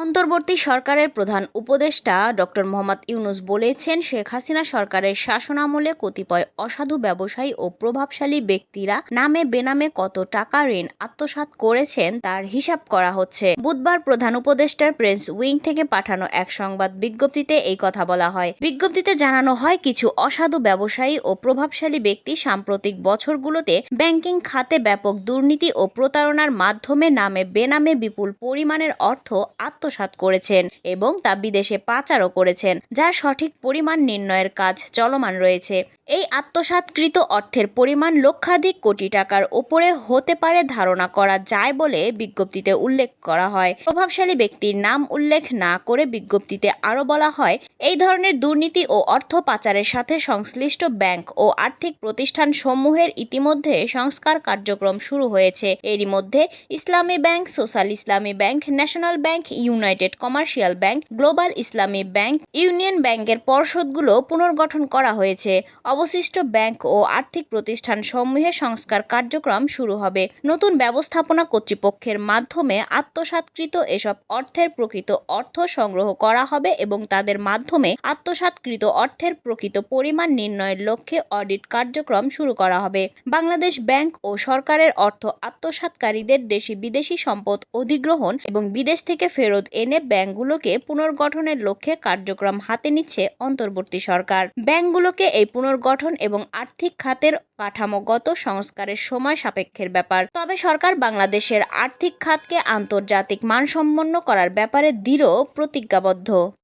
অন্তর্বর্তী সরকারের প্রধান উপদেষ্টা ডক্টর মোহাম্মদ ইউনূস বলেছেন, শেখ হাসিনা সরকারের শাসনামলে কতিপয় অসাধু ব্যবসায়ী ও প্রভাবশালী ব্যক্তিরা নামে বেনামে কত টাকা ঋণ আত্মসাৎ করেছেন তার হিসাব করা হচ্ছে। বুধবার প্রধান উপদেষ্টার প্রেস উইং থেকে পাঠানো এক সংবাদ বিজ্ঞপ্তিতে এই কথা বলা হয়। বিজ্ঞপ্তিতে জানানো হয়, কিছু অসাধু ব্যবসায়ী ও প্রভাবশালী ব্যক্তি সাম্প্রতিক বছরগুলোতে ব্যাংকিং খাতে ব্যাপক দুর্নীতি ও প্রতারণার মাধ্যমে নামে বেনামে বিপুল পরিমাণের অর্থ আত্মসাৎ করেছেন এবং তা বিদেশে পাচারও করেছেন, যার সঠিক পরিমাণ নির্ণয়ের কাজ চলমান রয়েছে। এই আত্মসাৎকৃত অর্থের পরিমাণ লক্ষাধিক কোটি টাকার ওপরে হতে পারে ধারণা করা যায় বলে বিজ্ঞপ্তিতে উল্লেখ করা হয়। প্রভাবশালী ব্যক্তির নাম উল্লেখ না করে বিজ্ঞপ্তিতে আরও বলা হয়, এই ধরনের দুর্নীতি ও অর্থ পাচারের সাথে সংশ্লিষ্ট ব্যাংক ও আর্থিক প্রতিষ্ঠান সমূহের ইতিমধ্যে সংস্কার কার্যক্রম শুরু হয়েছে। এরই মধ্যে ইসলামী ব্যাংক, সোশ্যাল ইসলামী bank, national bank, United commercial bank, global ইসলামী ব্যাংক, ইউনিয়ন ব্যাংকের পর্ষদগুলো পুনর্গঠন করা হয়েছে। অবশিষ্ট ব্যাংক ও আর্থিক প্রতিষ্ঠান সমূহে সংস্কার কার্যক্রম শুরু হবে। নতুন ব্যবস্থাপনা কর্তৃপক্ষের মাধ্যমে আত্মসাৎকৃত এসব অর্থের প্রকৃত অর্থ সংগ্রহ করা হবে এবং তাদের মাধ্যমে আত্মসাৎকৃত অর্থের প্রকৃত পরিমাণ নির্ণয়ের লক্ষ্যে অডিট কার্যক্রম শুরু করা হবে। বাংলাদেশ ব্যাংক ও সরকারের অর্থ আত্মসাৎকারীদের দেশি বিদেশি সম্পদ অধিগ্রহণ এবং বিদেশ থেকে ফেরত এনে ব্যাংকগুলোকে পুনর্গঠনের লক্ষ্যে কার্যক্রম হাতে নিচ্ছে অন্তর্বর্তী সরকার। ব্যাংকগুলোকে এই পুনর্গঠন এবং আর্থিক খাতের কাঠামোগত সংস্কারের সময় সাপেক্ষের ব্যাপার। তবে সরকার বাংলাদেশের আর্থিক খাতকে আন্তর্জাতিক মানসম্পন্ন করার ব্যাপারে দৃঢ় প্রতিজ্ঞাবদ্ধ।